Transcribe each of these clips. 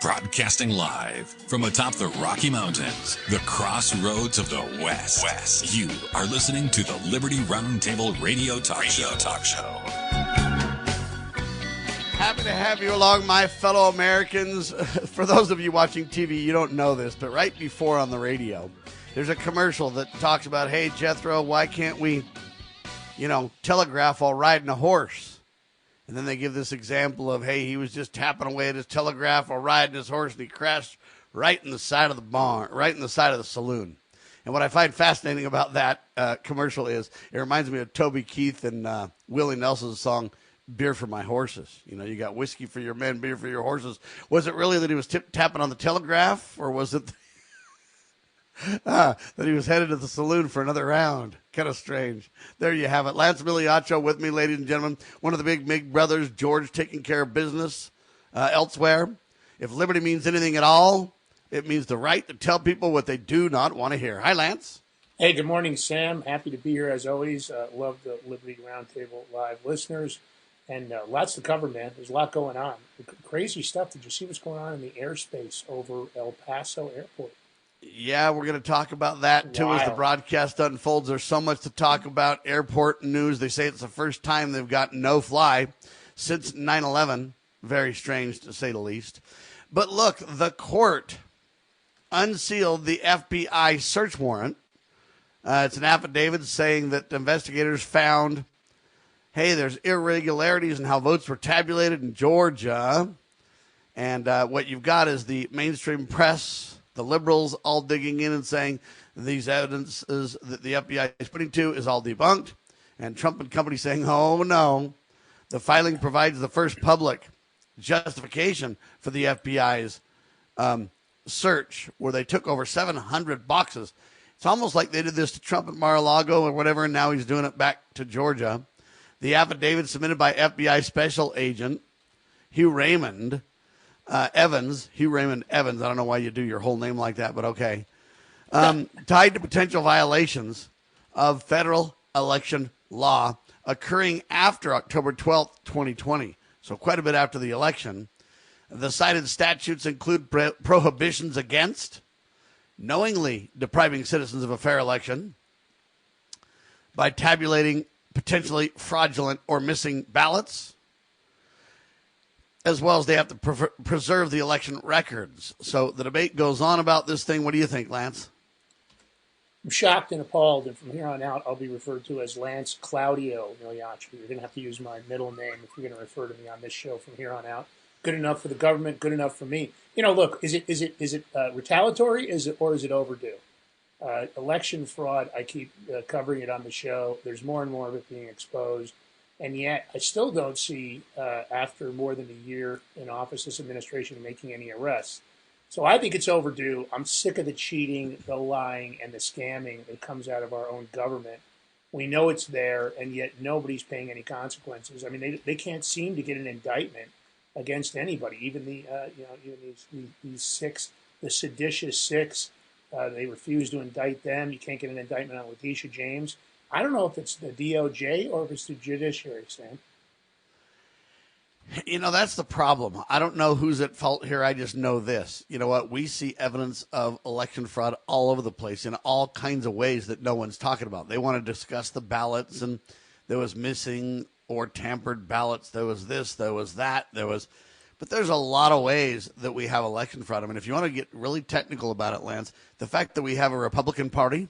Broadcasting live from atop the Rocky Mountains, the crossroads of the West. You are listening to the Liberty Roundtable Radio Talk Show. Happy to have you along, my fellow Americans. For those of you watching TV, you don't know this, but right before on the radio, there's a commercial that talks about, hey, Jethro, why can't we, telegraph while riding a horse? And then they give this example of, hey, he was just tapping away at his telegraph while riding his horse, and he crashed right in the side of the barn, right in the side of the saloon. And what I find fascinating about that commercial is it reminds me of Toby Keith and Willie Nelson's song, Beer for My Horses. You got whiskey for your men, beer for your horses. Was it really that he was tapping on the telegraph, or was it that he was headed to the saloon for another round? Kind of strange. There you have it. Lance Migliaccio with me, ladies and gentlemen. One of the big Mig brothers, George, taking care of business elsewhere. If liberty means anything at all, it means the right to tell people what they do not want to hear. Hi, Lance. Hey, good morning, Sam. Happy to be here as always. Love the Liberty Roundtable Live listeners. And lots to cover, man. There's a lot going on. Crazy stuff. Did you see what's going on in the airspace over El Paso Airport? Yeah, we're going to talk about that, too, as the broadcast unfolds. There's so much to talk about. Airport news. They say it's the first time they've got no-fly since 9/11. Very strange, to say the least. But look, the court unsealed the FBI search warrant. It's an affidavit saying that investigators found, hey, there's irregularities in how votes were tabulated in Georgia. And what you've got is the mainstream press, the liberals, all digging in and saying these evidences that the FBI is putting to is all debunked. And Trump and company saying, oh, no. The filing provides the first public justification for the FBI's search, where they took over 700 boxes. It's almost like they did this to Trump at Mar-a-Lago or whatever, and now he's doing it back to Georgia. The affidavit submitted by FBI Special Agent Hugh Raymond Evans. I don't know why you do your whole name like that, but okay. Tied to potential violations of federal election law occurring after October 12th, 2020. So quite a bit after the election. The cited statutes include prohibitions against knowingly depriving citizens of a fair election by tabulating potentially fraudulent or missing ballots, as well as they have to preserve the election records. So the debate goes on about this thing. What do you think, Lance? I'm shocked and appalled, and from here on out, I'll be referred to as Lance Claudio Migliaccio. You're going to have to use my middle name if you're going to refer to me on this show from here on out. Good enough for the government, good enough for me. Look, is it retaliatory, or is it overdue? Election fraud, I keep covering it on the show. There's more and more of it being exposed. And yet I still don't see, after more than a year in office, this administration making any arrests. So I think it's overdue. I'm sick of the cheating, the lying, and the scamming that comes out of our own government. We know it's there, and yet nobody's paying any consequences. I mean, they can't seem to get an indictment against anybody, even these six, the seditious six. They refuse to indict them. You can't get an indictment on Letitia James. I don't know if it's the DOJ or if it's the judiciary, Sam. That's the problem. I don't know who's at fault here. I just know this. You know what? We see evidence of election fraud all over the place in all kinds of ways that no one's talking about. They want to discuss the ballots, and there was missing or tampered ballots. There was this, there was that, but there's a lot of ways that we have election fraud. I mean, if you want to get really technical about it, Lance, the fact that we have a Republican Party,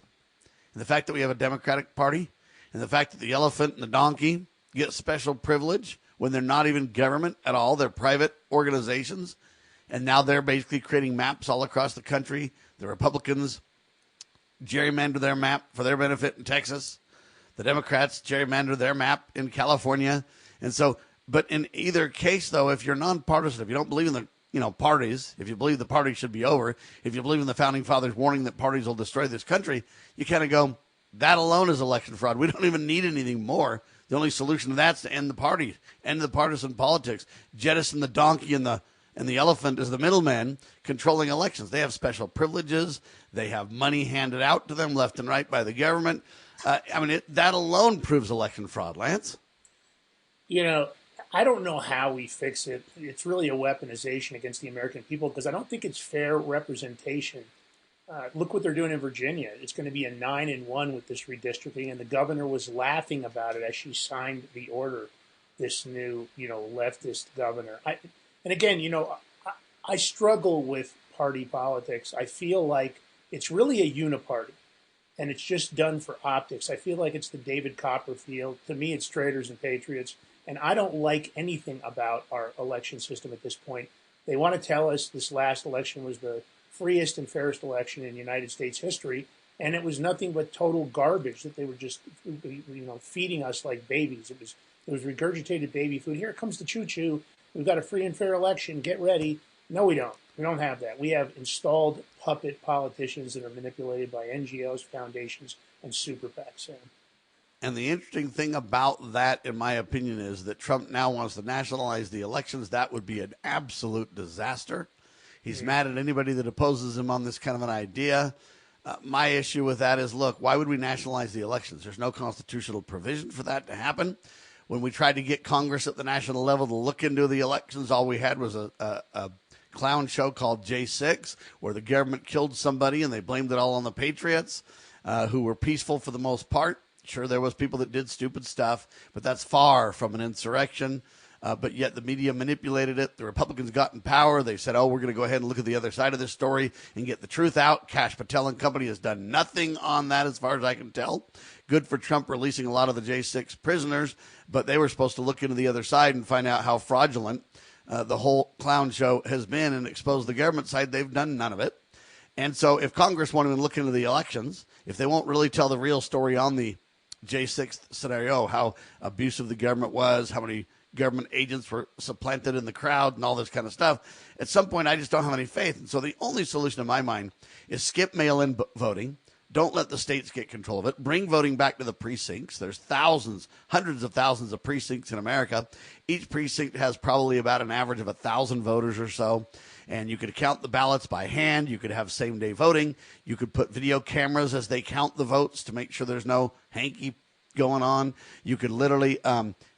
and the fact that we have a Democratic Party, and the fact that the elephant and the donkey get special privilege when they're not even government at all, they're private organizations, and now they're basically creating maps all across the country. The Republicans gerrymander their map for their benefit in Texas. The Democrats gerrymander their map in California. And so, but in either case, though, if you're nonpartisan, if you don't believe in the parties, if you believe the party should be over, if you believe in the Founding Fathers' warning that parties will destroy this country, you kind of go, that alone is election fraud. We don't even need anything more. The only solution to that is to end the party, end the partisan politics, jettison the donkey and the elephant as the middleman controlling elections. They have special privileges. They have money handed out to them left and right by the government. That alone proves election fraud, Lance. I don't know how we fix it. It's really a weaponization against the American people because I don't think it's fair representation. Look what they're doing in Virginia. It's going to be a 9-1 with this redistricting, and the governor was laughing about it as she signed the order. This new, leftist governor. And again, I struggle with party politics. I feel like it's really a uniparty, and it's just done for optics. I feel like it's the David Copperfield. To me, it's traitors and patriots. And I don't like anything about our election system at this point. They want to tell us this last election was the freest and fairest election in United States history, and it was nothing but total garbage that they were just, feeding us like babies. It was regurgitated baby food. Here comes the choo-choo. We've got a free and fair election. Get ready. No, we don't. We don't have that. We have installed puppet politicians that are manipulated by NGOs, foundations, and super PACs. And the interesting thing about that, in my opinion, is that Trump now wants to nationalize the elections. That would be an absolute disaster. He's mad at anybody that opposes him on this kind of an idea. My issue with that is, look, why would we nationalize the elections? There's no constitutional provision for that to happen. When we tried to get Congress at the national level to look into the elections, all we had was a clown show called J6, where the government killed somebody and they blamed it all on the patriots, who were peaceful for the most part. Sure, there was people that did stupid stuff, but that's far from an insurrection. But yet the media manipulated it. The Republicans got in power. They said, we're going to go ahead and look at the other side of this story and get the truth out. Cash Patel and company has done nothing on that as far as I can tell. Good for Trump releasing a lot of the J6 prisoners, but they were supposed to look into the other side and find out how fraudulent the whole clown show has been and expose the government side. They've done none of it. And so if Congress wanted to look into the elections, if they won't really tell the real story on the J6 scenario, how abusive the government was, how many government agents were supplanted in the crowd and all this kind of stuff, at some point I just don't have any faith. And so the only solution in my mind is skip mail-in voting. Don't let the states get control of it. Bring voting back to the precincts. There's thousands, hundreds of thousands of precincts in America. Each precinct has probably about an average of 1,000 voters or so. And you could count the ballots by hand. You could have same-day voting. You could put video cameras as they count the votes to make sure there's no hanky going on. You could literally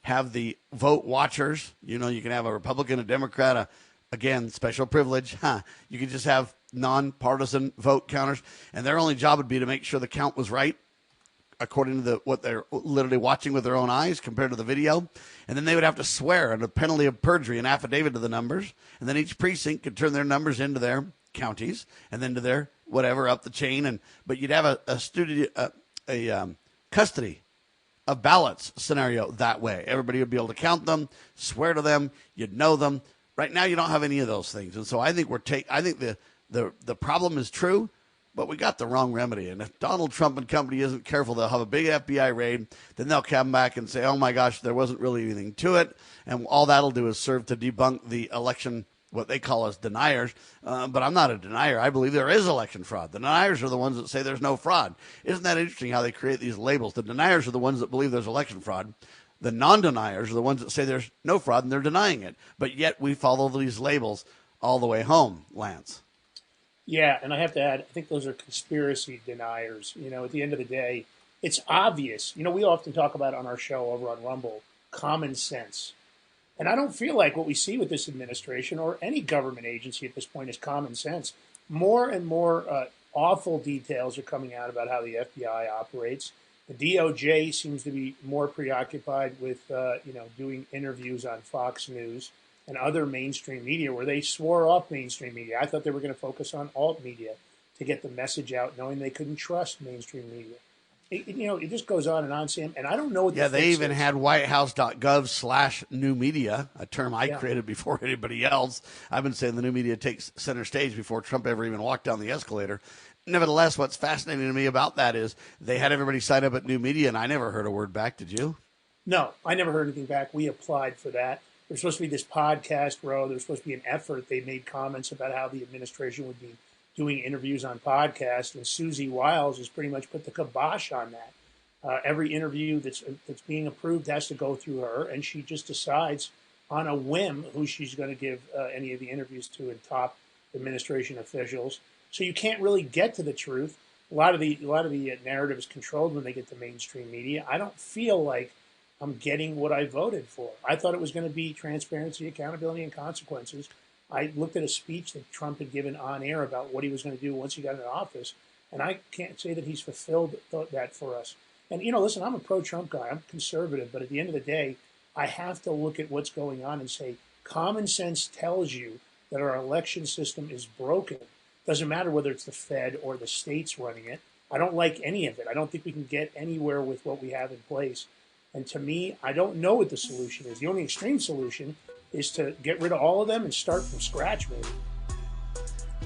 have the vote watchers. You can have a Republican, a Democrat, again, special privilege. You could just have nonpartisan vote counters, and their only job would be to make sure the count was right according to what they're literally watching with their own eyes compared to the video. And then they would have to swear under penalty of perjury an affidavit to the numbers, and then each precinct could turn their numbers into their counties and then to their whatever up the chain. But you'd have a custody of ballots scenario that way. Everybody would be able to count them, swear to them, you'd know them. Right now you don't have any of those things. And so I think the problem is true, but we got the wrong remedy. And if Donald Trump and company isn't careful, they'll have a big FBI raid. Then they'll come back and say, oh, my gosh, there wasn't really anything to it. And all that'll do is serve to debunk the election, what they call us deniers. But I'm not a denier. I believe there is election fraud. The deniers are the ones that say there's no fraud. Isn't that interesting how they create these labels? The deniers are the ones that believe there's election fraud. The non-deniers are the ones that say there's no fraud and they're denying it. But yet we follow these labels all the way home, Lance. Yeah, and I have to add, I think those are conspiracy deniers. At the end of the day, it's obvious. We often talk about on our show over on Rumble, common sense. And I don't feel like what we see with this administration or any government agency at this point is common sense. More and more awful details are coming out about how the FBI operates. The DOJ seems to be more preoccupied with, doing interviews on Fox News and other mainstream media where they swore off mainstream media. I thought they were going to focus on alt media to get the message out, knowing they couldn't trust mainstream media. It just goes on and on, Sam, and I don't know what the they even had whitehouse.gov/new media, a term I created before anybody else. I've been saying the new media takes center stage before Trump ever even walked down the escalator. Nevertheless, what's fascinating to me about that is they had everybody sign up at new media, and I never heard a word back. Did you? No, I never heard anything back. We applied for that. There's supposed to be this podcast row. There's supposed to be an effort. They made comments about how the administration would be doing interviews on podcasts, and Susie Wiles has pretty much put the kibosh on that. Every interview that's being approved has to go through her, and she just decides on a whim who she's going to give any of the interviews to and top administration officials. So you can't really get to the truth. A lot of the narrative is controlled when they get to mainstream media. I don't feel like I'm getting what I voted for. I thought it was going to be transparency, accountability, and consequences. I looked at a speech that Trump had given on air about what he was going to do once he got into office, and I can't say that he's fulfilled that for us. And, listen, I'm a pro-Trump guy. I'm conservative, but at the end of the day, I have to look at what's going on and say, common sense tells you that our election system is broken. Doesn't matter whether it's the Fed or the states running it. I don't like any of it. I don't think we can get anywhere with what we have in place. And to me, I don't know what the solution is. The only extreme solution is to get rid of all of them and start from scratch, maybe.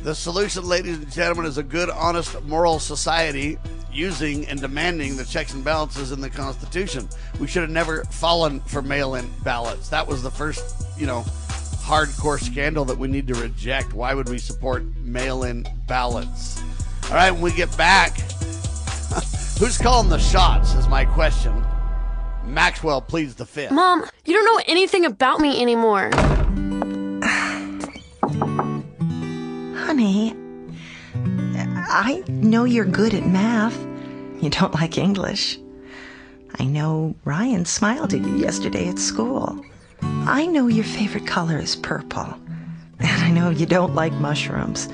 The solution, ladies and gentlemen, is a good, honest, moral society using and demanding the checks and balances in the Constitution. We should have never fallen for mail-in ballots. That was the first, hardcore scandal that we need to reject. Why would we support mail-in ballots? All right, when we get back, who's calling the shots is my question. Maxwell pleads the fifth. Mom, you don't know anything about me anymore. Honey, I know you're good at math. You don't like English. I know Ryan smiled at you yesterday at school. I know your favorite color is purple. And I know you don't like mushrooms.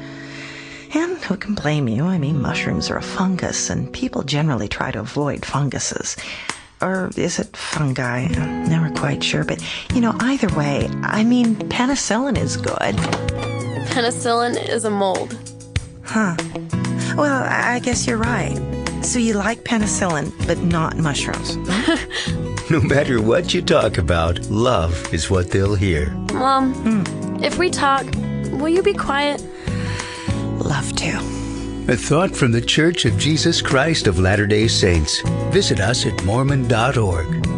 And who can blame you? I mean, mushrooms are a fungus, and people generally try to avoid funguses. Or is it fungi? I'm never quite sure. But, either way, penicillin is good. Penicillin is a mold. Huh. Well, I guess you're right. So you like penicillin, but not mushrooms. No matter what you talk about, love is what they'll hear. Mom, if we talk, will you be quiet? Love to. A thought from the Church of Jesus Christ of Latter-day Saints. Visit us at Mormon.org.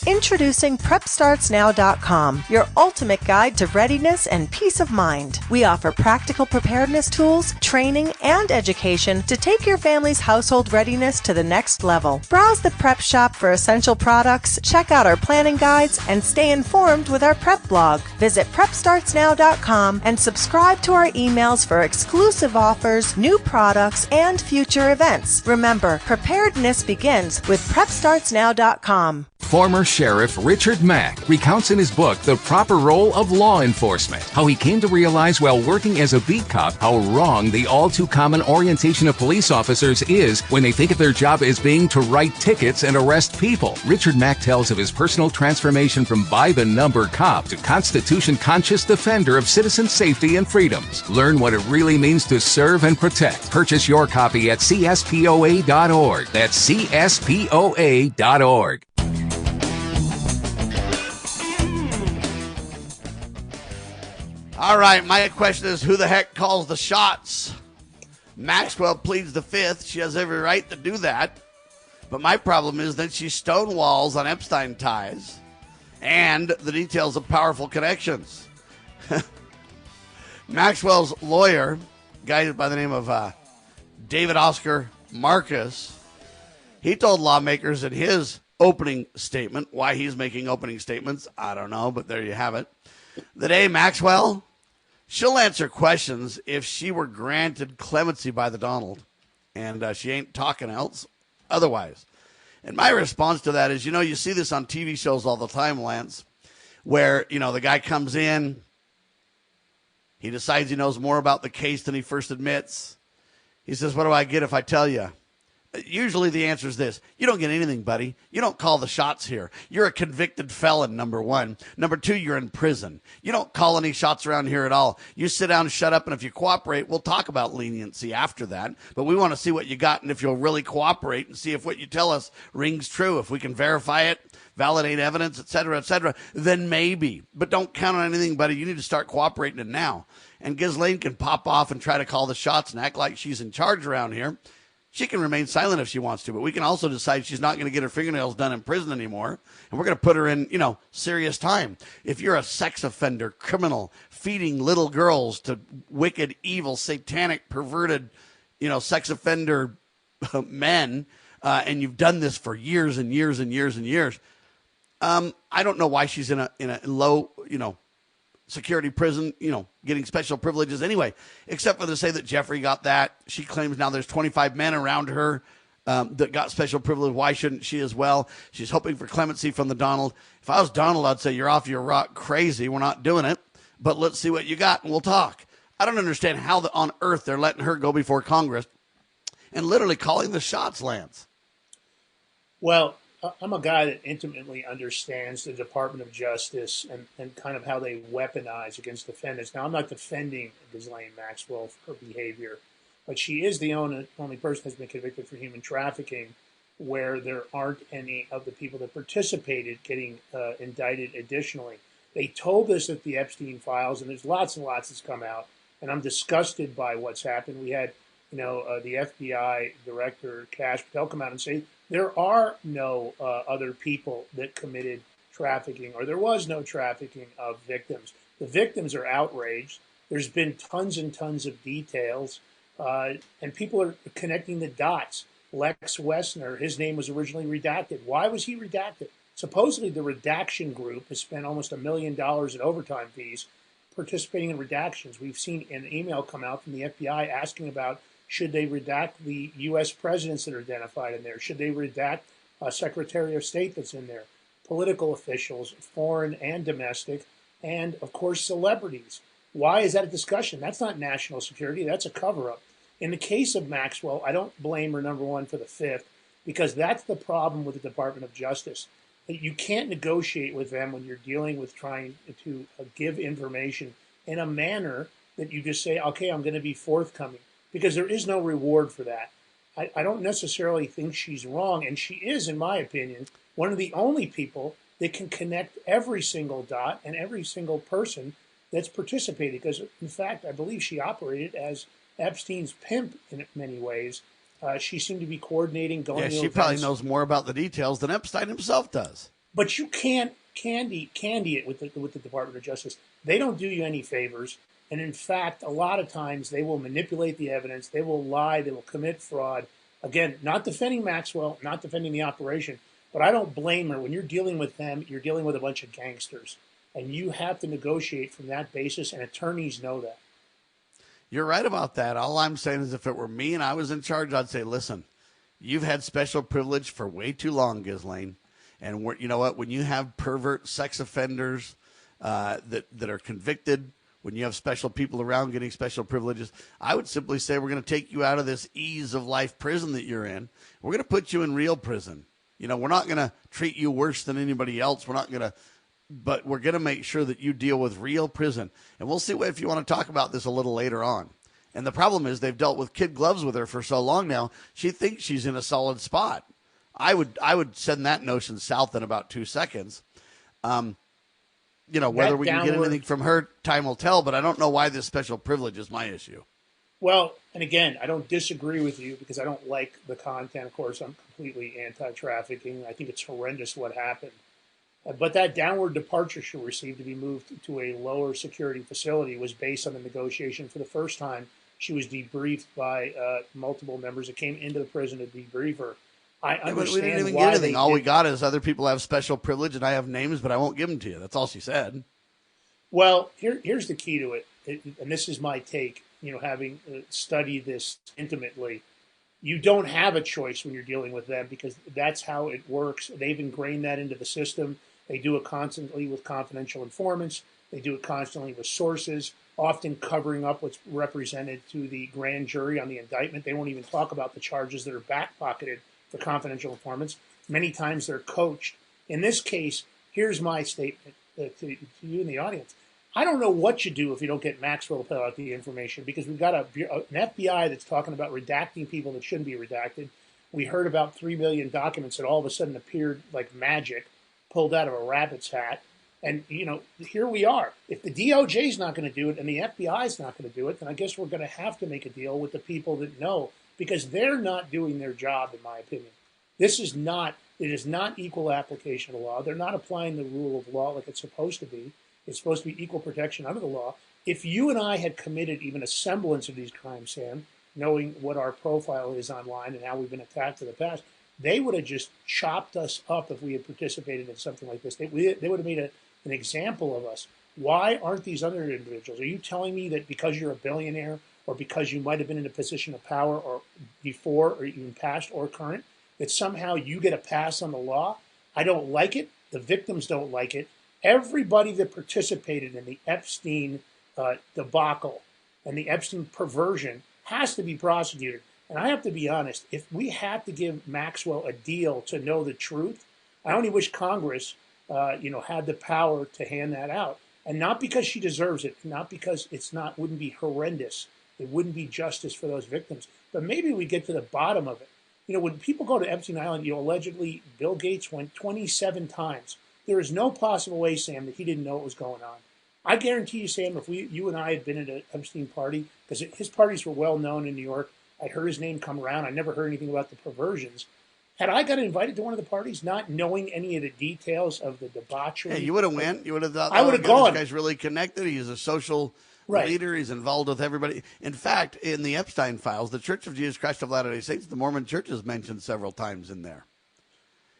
Introducing PrepStartsNow.com, your ultimate guide to readiness and peace of mind. We offer practical preparedness tools, training, and education to take your family's household readiness to the next level. Browse the prep shop for essential products, check out our planning guides, and stay informed with our prep blog. Visit PrepStartsNow.com and subscribe to our emails for exclusive offers, new products, and future events. Remember, preparedness begins with PrepStartsNow.com. Former Sheriff Richard Mack recounts in his book The Proper Role of Law Enforcement how he came to realize while working as a beat cop how wrong the all-too-common orientation of police officers is when they think of their job as being to write tickets and arrest people. Richard Mack tells of his personal transformation from by-the-number cop to Constitution-conscious defender of citizen safety and freedoms. Learn what it really means to serve and protect. Purchase your copy at CSPOA.org. That's CSPOA.org. All right, my question is, who the heck calls the shots? Maxwell pleads the fifth. She has every right to do that. But my problem is that she stonewalls on Epstein ties and the details of powerful connections. Maxwell's lawyer, guided by the name of David Oscar Marcus, he told lawmakers in his opening statement, why he's making opening statements, I don't know, but there you have it, that, hey, Maxwell, she'll answer questions if she were granted clemency by the Donald, and she ain't talking else otherwise. And my response to that is, you see this on TV shows all the time, Lance, where, the guy comes in, he decides he knows more about the case than he first admits. He says, what do I get if I tell you? Usually the answer is this: you don't get anything, buddy. You don't call the shots here. You're a convicted felon, number one. Number two, you're in prison. You don't call any shots around here at all. You sit down and shut up, and if you cooperate, we'll talk about leniency after that. But we want to see what you got and if you'll really cooperate and see if what you tell us rings true. If we can verify it, validate evidence, et cetera, then maybe. But don't count on anything, buddy. You need to start cooperating now. And Ghislaine can pop off and try to call the shots and act like she's in charge around here. She can remain silent if she wants to, but we can also decide she's not going to get her fingernails done in prison anymore, and we're going to put her in, serious time. If you're a sex offender, criminal, feeding little girls to wicked, evil, satanic, perverted, sex offender men, and you've done this for years and years and years and years, I don't know why she's in a low, security prison, getting special privileges anyway, except for to say that Jeffrey got that. She claims now there's 25 men around her, that got special privilege. Why shouldn't she as well? She's hoping for clemency from the Donald. If I was Donald, I'd say, you're off your rock crazy. We're not doing it, but let's see what you got and we'll talk. I don't understand how on earth they're letting her go before Congress and literally calling the shots, Lance. Well, I'm a guy that intimately understands the Department of Justice and kind of how they weaponize against defendants. Now, I'm not defending Ghislaine Maxwell for her behavior, but she is the only person that's been convicted for human trafficking where there aren't any of the people that participated getting indicted additionally. They told us at the Epstein Files, and there's lots and lots that's come out, and I'm disgusted by what's happened. We had, the FBI director, Patel, come out and say there are no other people that committed trafficking, or there was no trafficking of victims. The victims are outraged. There's been tons and tons of details, and people are connecting the dots. Lex Wessner, his name was originally redacted. Why was he redacted? Supposedly the redaction group has spent almost $1 million in overtime fees participating in redactions. We've seen an email come out from the FBI asking about should they redact the U.S. presidents that are identified in there? Should they redact a Secretary of State that's in there? Political officials, foreign and domestic, and, of course, celebrities. Why is that a discussion? That's not national security. That's a cover-up. In the case of Maxwell, I don't blame her, number one, for the fifth, because that's the problem with the Department of Justice. You can't negotiate with them when you're dealing with trying to give information in a manner that you just say, okay, I'm going to be forthcoming, because there is no reward for that. I don't necessarily think she's wrong, and she is, in my opinion, one of the only people that can connect every single dot and every single person that's participated, because, in fact, I believe she operated as Epstein's pimp in many ways. She seemed to be coordinating, going to she events. probably knows more about the details than Epstein himself does. But you can't candy it with the Department of Justice. They don't do you any favors. And in fact, a lot of times they will manipulate the evidence. They will lie. They will commit fraud. Again, not defending Maxwell, not defending the operation, but I don't blame her. When you're dealing with them, you're dealing with a bunch of gangsters. And you have to negotiate from that basis, and attorneys know that. You're right about that. All I'm saying is if it were me and I was in charge, I'd say, listen, you've had special privilege for way too long, Ghislaine. And you know what? When you have pervert sex offenders that are convicted, when you have special people around getting special privileges, I would simply say we're going to take you out of this ease of life prison that you're in. We're going to put you in real prison. We're not going to treat you worse than anybody else. But we're going to make sure that you deal with real prison. And we'll see if you want to talk about this a little later on. And the problem is they've dealt with kid gloves with her for so long now, she thinks she's in a solid spot. I would send that notion south in about 2 seconds. Whether we can get anything from her, time will tell, but I don't know why this special privilege is my issue. Well, and again, I don't disagree with you because I don't like the content. Of course, I'm completely anti-trafficking. I think it's horrendous what happened. But that downward departure she received to be moved to a lower security facility was based on the negotiation. For the first time, she was debriefed by multiple members that came into the prison to debrief her. I understand we didn't even why get anything. All we did. got is other people have special privilege, and I have names, but I won't give them to you. That's all she said. Well, here's the key to it, and this is my take. Having studied this intimately, you don't have a choice when you're dealing with them because that's how it works. They've ingrained that into the system. They do it constantly with confidential informants. They do it constantly with sources, often covering up what's represented to the grand jury on the indictment. They won't even talk about the charges that are back-pocketed for confidential informants. Many times they're coached. In this case, here's my statement to you in the audience. I don't know what you do if you don't get Maxwell to put out the information because we've got an FBI that's talking about redacting people that shouldn't be redacted. We heard about 3 million documents that all of a sudden appeared like magic, pulled out of a rabbit's hat. And, here we are. If the DOJ is not going to do it and the FBI is not going to do it, then I guess we're going to have to make a deal with the people that know because they're not doing their job, in my opinion. It is not equal application of law. They're not applying the rule of law like it's supposed to be. It's supposed to be equal protection under the law. If you and I had committed even a semblance of these crimes, Sam, knowing what our profile is online and how we've been attacked in the past, they would have just chopped us up if we had participated in something like this. They would have made an example of us. Why aren't these other individuals? Are you telling me that because you're a billionaire or because you might have been in a position of power or before or even past or current, that somehow you get a pass on the law. I don't like it. The victims don't like it. Everybody that participated in the Epstein debacle and the Epstein perversion has to be prosecuted. And I have to be honest, if we had to give Maxwell a deal to know the truth, I only wish Congress, had the power to hand that out. And not because she deserves it, not because wouldn't be horrendous. It wouldn't be justice for those victims. But maybe we get to the bottom of it. When people go to Epstein Island, allegedly Bill Gates went 27 times. There is no possible way, Sam, that he didn't know what was going on. I guarantee you, Sam, if you and I had been at an Epstein party, because his parties were well known in New York, I'd heard his name come around. I never heard anything about the perversions. Had I got invited to one of the parties, not knowing any of the details of the debauchery, hey, you would have went. You would have thought, I would have gone. This guy's really connected. He's a social leader. He's involved with everybody. In fact, in the Epstein Files, the Church of Jesus Christ of Latter-day Saints, the Mormon Church, is mentioned several times in there.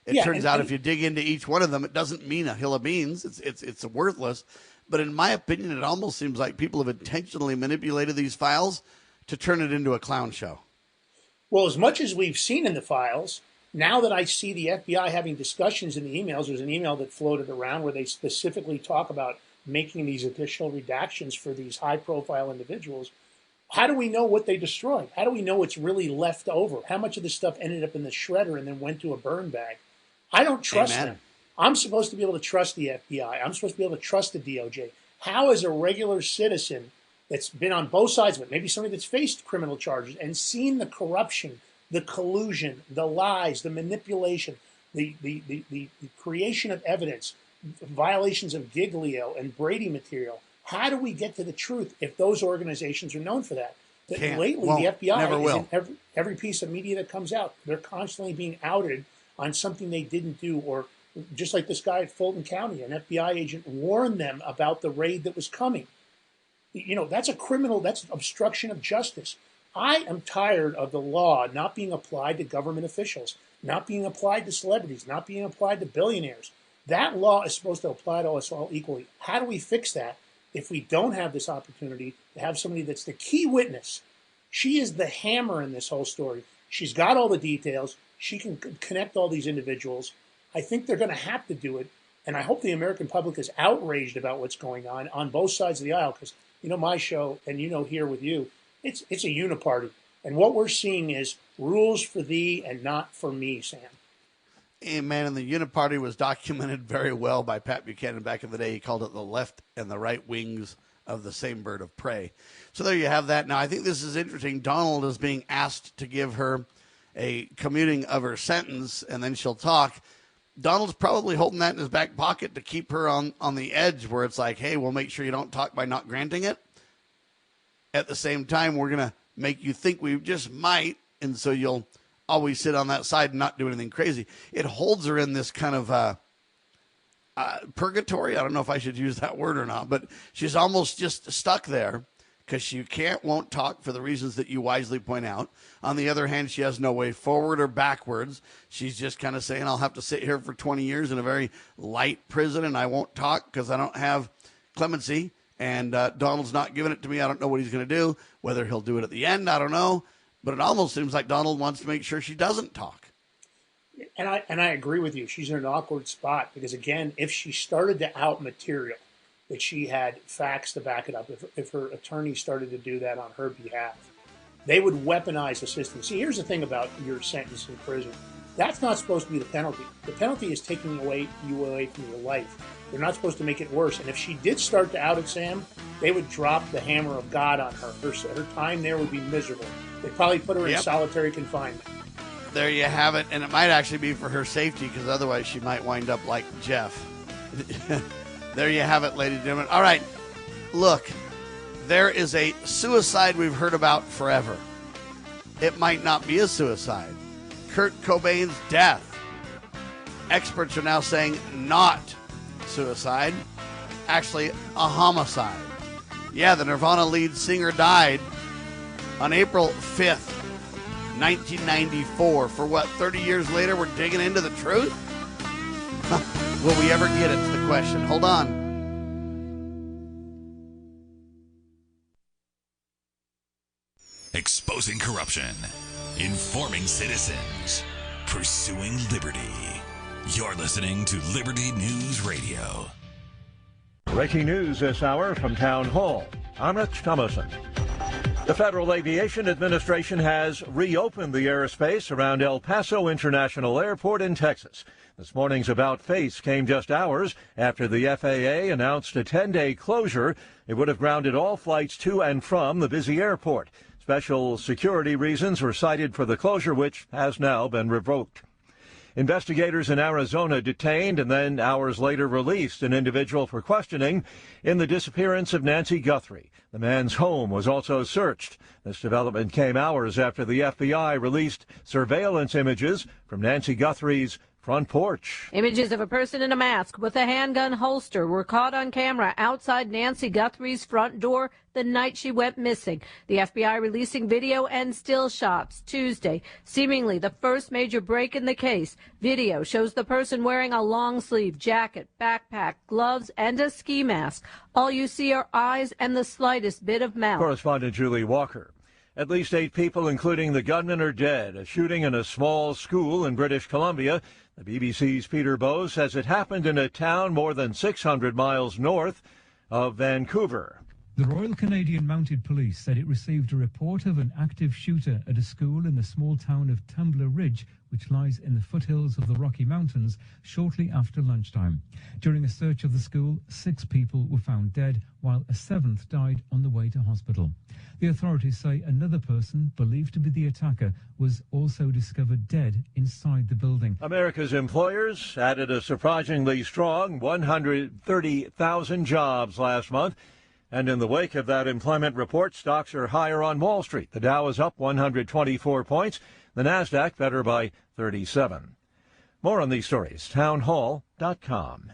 It turns out if you dig into each one of them, it doesn't mean a hill of beans. It's worthless. But in my opinion, it almost seems like people have intentionally manipulated these files to turn it into a clown show. Well, as much as we've seen in the files, now that I see the FBI having discussions in the emails, there's an email that floated around where they specifically talk about making these additional redactions for these high-profile individuals. How do we know what they destroyed? How do we know what's really left over? How much of this stuff ended up in the shredder and then went to a burn bag? I don't trust them. I'm supposed to be able to trust the FBI. I'm supposed to be able to trust the DOJ. How is a regular citizen that's been on both sides of it, maybe somebody that's faced criminal charges and seen the corruption, the collusion, the lies, the manipulation, the creation of evidence, violations of Giglio and Brady material, how do we get to the truth if those organizations are known for that? Lately, the FBI is in every piece of media that comes out. They're constantly being outed on something they didn't do, or just like this guy at Fulton County, an FBI agent warned them about the raid that was coming. That's a criminal, that's obstruction of justice. I am tired of the law not being applied to government officials, not being applied to celebrities, not being applied to billionaires. That law is supposed to apply to us all equally. How do we fix that if we don't have this opportunity to have somebody that's the key witness? She is the hammer in this whole story. She's got all the details. She can connect all these individuals. I think they're going to have to do it. And I hope the American public is outraged about what's going on both sides of the aisle. Because, my show, and here with you, it's a uniparty. And what we're seeing is rules for thee and not for me, Sam. Amen. And the uniparty was documented very well by Pat Buchanan back in the day. He called it the left and the right wings of the same bird of prey. So there you have that. Now, I think this is interesting. Donald is being asked to give her a commuting of her sentence, and then she'll talk. Donald's probably holding that in his back pocket to keep her on the edge where it's like, hey, we'll make sure you don't talk by not granting it. At the same time, we're going to make you think we just might, and so you'll always sit on that side and not do anything crazy. It holds her in this kind of purgatory. I don't know if I should use that word or not, but she's almost just stuck there because she won't talk for the reasons that you wisely point out. On the other hand, she has no way forward or backwards. She's just kind of saying, I'll have to sit here for 20 years in a very light prison, and I won't talk because I don't have clemency, and Donald's not giving it to me. I don't know what he's going to do. Whether he'll do it at the end, I don't know. But it almost seems like Donald wants to make sure she doesn't talk. And I agree with you. She's in an awkward spot because, again, if she started to out material, that she had facts to back it up, if her attorney started to do that on her behalf, they would weaponize the system. See, here's the thing about your sentence in prison. That's not supposed to be the penalty. The penalty is taking you away from your life. They're not supposed to make it worse. And if she did start to out it, Sam, they would drop the hammer of God on her. Her time there would be miserable. They'd probably put her in solitary confinement. There you have it. And it might actually be for her safety because otherwise she might wind up like Jeff. There you have it, ladies and gentlemen. All right, look, there is a suicide we've heard about forever. It might not be a suicide. Kurt Cobain's death. Experts are now saying not suicide, actually a homicide. Yeah, the Nirvana lead singer died on April 5th, 1994. For what, 30 years later, we're digging into the truth? Will we ever get it? It's the question. Hold on. Exposing corruption. Informing citizens. Pursuing liberty. You're listening to Liberty News Radio. Breaking news this hour from Town Hall. I'm Rich Thomason. The Federal Aviation Administration has reopened the airspace around El Paso International Airport in Texas. This morning's about-face came just hours after the FAA announced a 10-day closure. It would have grounded all flights to and from the busy airport. Special security reasons were cited for the closure, which has now been revoked. Investigators in Arizona detained and then hours later released an individual for questioning in the disappearance of Nancy Guthrie. The man's home was also searched. This development came hours after the FBI released surveillance images from Nancy Guthrie's front porch. Images of a person in a mask with a handgun holster were caught on camera outside Nancy Guthrie's front door the night she went missing. The FBI releasing video and still shots Tuesday, seemingly the first major break in the case. Video shows the person wearing a long-sleeve jacket, backpack, gloves, and a ski mask. All you see are eyes and the slightest bit of mouth. Correspondent Julie Walker. At least 8 people, including the gunman, are dead. A shooting in a small school in British Columbia. The BBC's Peter Bowe says it happened in a town more than 600 miles north of Vancouver. The Royal Canadian Mounted Police said it received a report of an active shooter at a school in the small town of Tumbler Ridge, which lies in the foothills of the Rocky Mountains, shortly after lunchtime. During a search of the school, 6 people were found dead, while a 7th died on the way to hospital. The authorities say another person, believed to be the attacker, was also discovered dead inside the building. America's employers added a surprisingly strong 130,000 jobs last month. And in the wake of that employment report, stocks are higher on Wall Street. The Dow is up 124 points. The Nasdaq better by 37. More on these stories, townhall.com.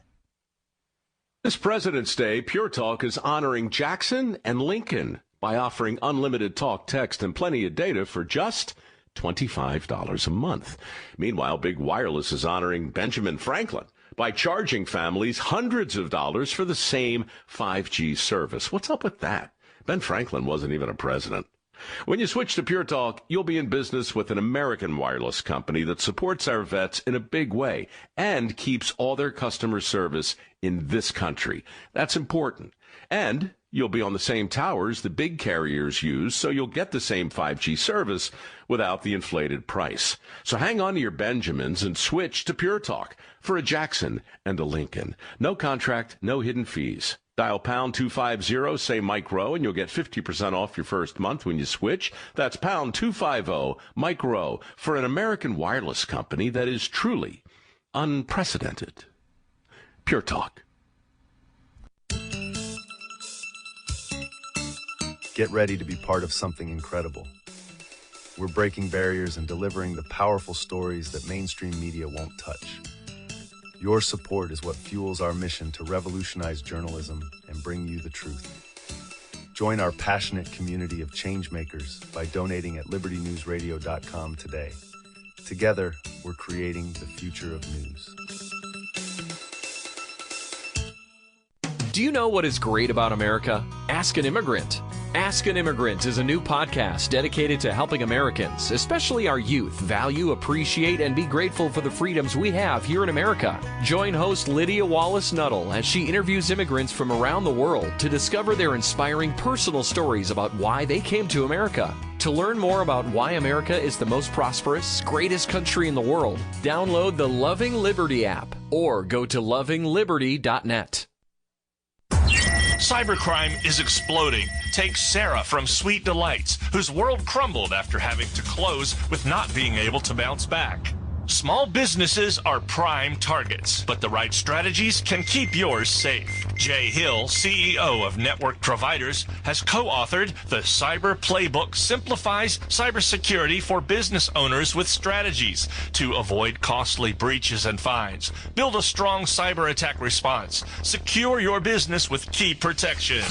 This President's Day, Pure Talk is honoring Jackson and Lincoln by offering unlimited talk, text, and plenty of data for just $25 a month. Meanwhile, Big Wireless is honoring Benjamin Franklin by charging families hundreds of dollars for the same 5G service. What's up with that? Ben Franklin wasn't even a president. When you switch to Pure Talk, you'll be in business with an American wireless company that supports our vets in a big way and keeps all their customer service in this country. That's important. And you'll be on the same towers the big carriers use, so you'll get the same 5G service without the inflated price. So hang on to your Benjamins and switch to Pure Talk for a Jackson and a Lincoln. No contract, no hidden fees. Dial pound 250, say Mike Rowe, and you'll get 50% off your first month when you switch. That's pound 250, Mike Rowe, for an American wireless company that is truly unprecedented. Pure Talk. Get ready to be part of something incredible. We're breaking barriers and delivering the powerful stories that mainstream media won't touch. Your support is what fuels our mission to revolutionize journalism and bring you the truth. Join our passionate community of changemakers by donating at libertynewsradio.com today. Together, we're creating the future of news. Do you know what is great about America? Ask an Immigrant. Ask an Immigrant is a new podcast dedicated to helping Americans, especially our youth, value, appreciate, and be grateful for the freedoms we have here in America. Join host Lydia Wallace-Nuttall as she interviews immigrants from around the world to discover their inspiring personal stories about why they came to America. To learn more about why America is the most prosperous, greatest country in the world, download the Loving Liberty app or go to lovingliberty.net. Cybercrime is exploding. Take Sarah from Sweet Delights, whose world crumbled after having to close with not being able to bounce back. Small businesses are prime targets, but the right strategies can keep yours safe. Jay Hill, CEO of Network Providers, has co-authored The Cyber Playbook Simplifies Cybersecurity for Business Owners with Strategies to avoid costly breaches and fines. Build a strong cyber attack response. Secure your business with key protections.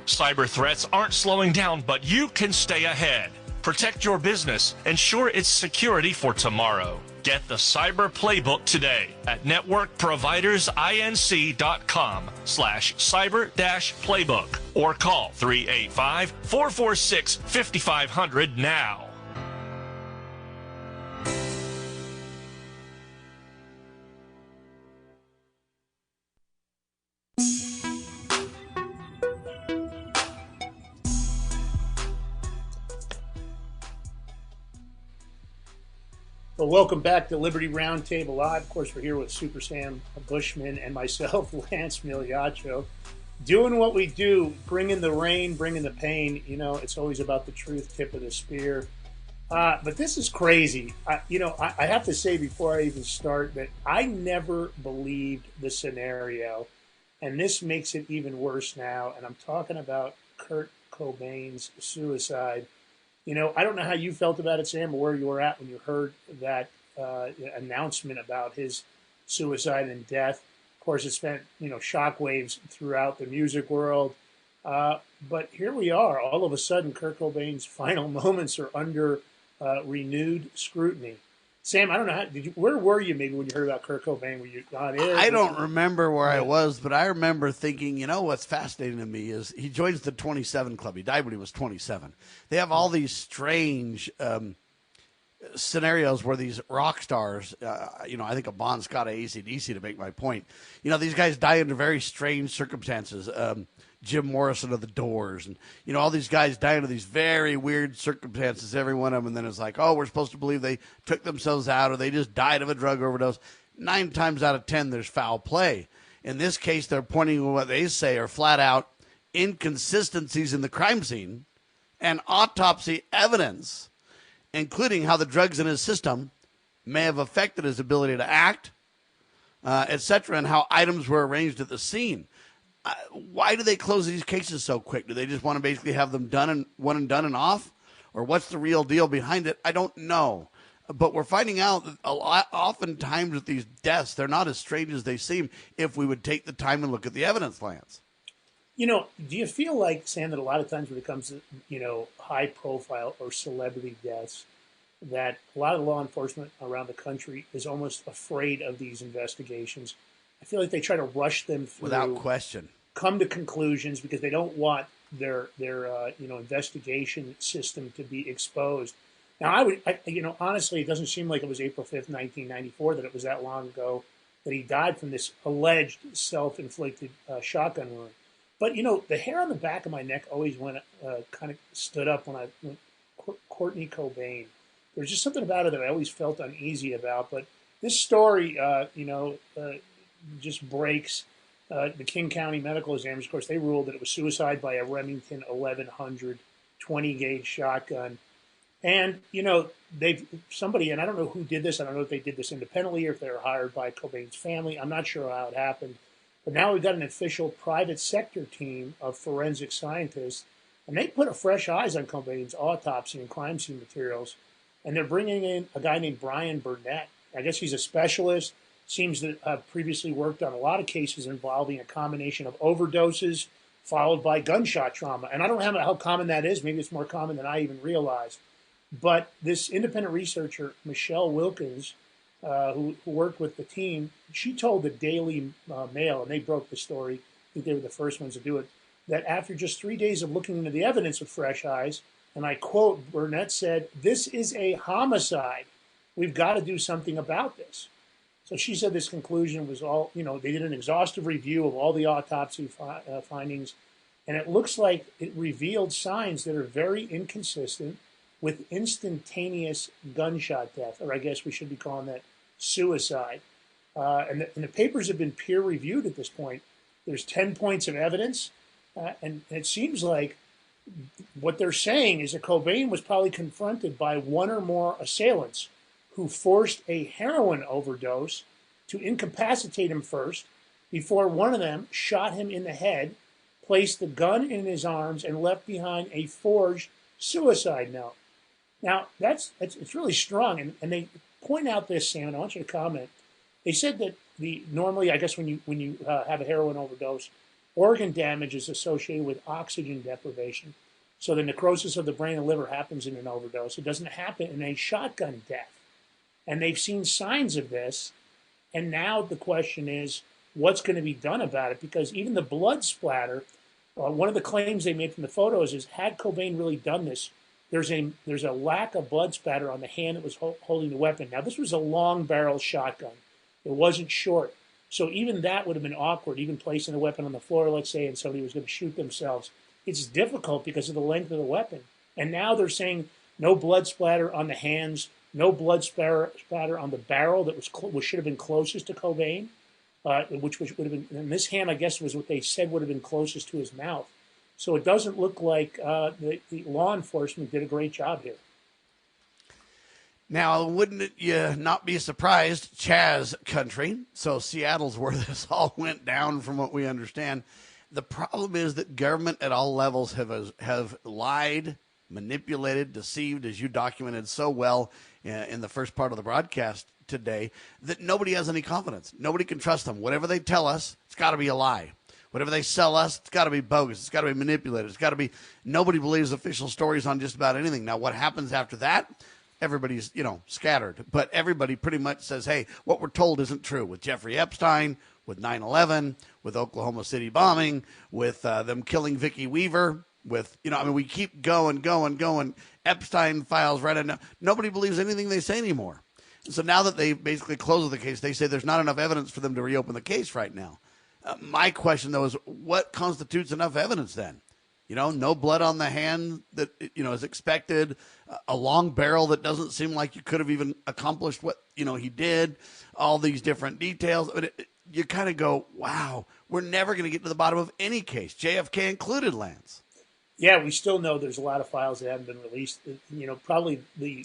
Cyber threats aren't slowing down, but you can stay ahead. Protect your business. Ensure its security for tomorrow. Get the Cyber Playbook today at networkprovidersinc.com/cyber-playbook or call 385-446-5500 now. Well, welcome back to Liberty Roundtable Live. Of course, we're here with Super Sam Bushman and myself, Lance Migliaccio, doing what we do, bringing the rain, bringing the pain. You know, it's always about the truth, tip of the spear. But this is crazy. I have to say before I even start that I never believed the scenario, and this makes it even worse now. And I'm talking about Kurt Cobain's suicide. You know, I don't know how you felt about it, Sam, or where you were at when you heard that announcement about his suicide and death. Of course, it sent, shockwaves throughout the music world. But here we are. All of a sudden, Kurt Cobain's final moments are under renewed scrutiny. Sam, I don't know, where were you maybe when you heard about Kurt Cobain? Were you on air? I don't remember where I was, but I remember thinking, what's fascinating to me is he joins the 27 Club. He died when he was 27. They have all these strange scenarios where these rock stars, I think of Bon Scott of AC/DC to make my point. These guys die under very strange circumstances. Jim Morrison of the Doors, and all these guys die under these very weird circumstances, every one of them, and then it's like, oh, we're supposed to believe they took themselves out or they just died of a drug overdose. 9 times out of 10, there's foul play. In this case, they're pointing to what they say are flat out inconsistencies in the crime scene and autopsy evidence, including how the drugs in his system may have affected his ability to act, etc., and how items were arranged at the scene. Why do they close these cases so quick? Do they just want to basically have them done and one and done and off? Or what's the real deal behind it? I don't know. But we're finding out that oftentimes with these deaths, they're not as strange as they seem if we would take the time and look at the evidence, Lance. Do you feel like, Sam, that a lot of times when it comes to, high profile or celebrity deaths, that a lot of law enforcement around the country is almost afraid of these investigations? I feel like they try to rush them through. Without question. Come to conclusions because they don't want their investigation system to be exposed. Now, honestly, it doesn't seem like it was April 5th, 1994, that it was that long ago that he died from this alleged self-inflicted shotgun wound. But, the hair on the back of my neck always kind of stood up when Courtney Cobain. There's just something about it that I always felt uneasy about. But this story, just breaks. The King County medical examiners, of course, they ruled that it was suicide by a Remington 1100 20-gauge shotgun. And, somebody, and I don't know who did this. I don't know if they did this independently or if they were hired by Cobain's family. I'm not sure how it happened. But now we've got an official private sector team of forensic scientists, and they put a fresh eyes on Cobain's autopsy and crime scene materials. And they're bringing in a guy named Brian Burnett. I guess he's a specialist. Seems to have previously worked on a lot of cases involving a combination of overdoses followed by gunshot trauma. And I don't know how common that is. Maybe it's more common than I even realized. But this independent researcher, Michelle Wilkins, who worked with the team, she told the Daily Mail, and they broke the story, I think they were the first ones to do it, that after just 3 days of looking into the evidence with fresh eyes, and I quote, Burnett said, "This is a homicide. We've got to do something about this." So she said this conclusion was all, they did an exhaustive review of all the autopsy findings, and it looks like it revealed signs that are very inconsistent with instantaneous gunshot death, or I guess we should be calling that suicide. And the papers have been peer-reviewed at this point. There's 10 points of evidence, and it seems like what they're saying is that Cobain was probably confronted by one or more assailants who forced a heroin overdose to incapacitate him first before one of them shot him in the head, placed the gun in his arms, and left behind a forged suicide note. Now, it's really strong, and they point out this, Sam, and I want you to comment. They said that normally, I guess when you have a heroin overdose, organ damage is associated with oxygen deprivation. So the necrosis of the brain and liver happens in an overdose. It doesn't happen in a shotgun death. And they've seen signs of this. And now the question is, what's going to be done about it? Because even the blood splatter, one of the claims they made from the photos is, had Cobain really done this, there's a lack of blood spatter on the hand that was holding the weapon. Now, this was a long barrel shotgun. It wasn't short. So even that would have been awkward, even placing the weapon on the floor, let's say, and somebody was going to shoot themselves. It's difficult because of the length of the weapon. And now they're saying no blood splatter on the hands, no blood spatter on the barrel that should have been closest to Cobain, which would have been, and this hand, I guess, was what they said would have been closest to his mouth. So it doesn't look like the law enforcement did a great job here. Now, wouldn't you not be surprised, Chaz country, so Seattle's where this all went down from what we understand. The problem is that government at all levels have lied, manipulated, deceived, as you documented so well in the first part of the broadcast today, that nobody has any confidence. Nobody can trust them. Whatever they tell us, it's got to be a lie. Whatever they sell us, it's got to be bogus. It's got to be manipulated. It's got to be, nobody believes official stories on just about anything. Now, what happens after that? Everybody's, scattered. But everybody pretty much says, hey, what we're told isn't true. With Jeffrey Epstein, with 9/11, with Oklahoma City bombing, with them killing Vicki Weaver, with, we keep going. Epstein Files right now. Nobody believes anything they say anymore. So now that they basically closed the case, they say there's not enough evidence for them to reopen the case right now. My question, though, is what constitutes enough evidence then? No blood on the hand that, is expected, a long barrel that doesn't seem like you could have even accomplished what, he did, all these different details. You kind of go, wow, we're never going to get to the bottom of any case, JFK included, Lance. Yeah, we still know there's a lot of files that haven't been released. Probably the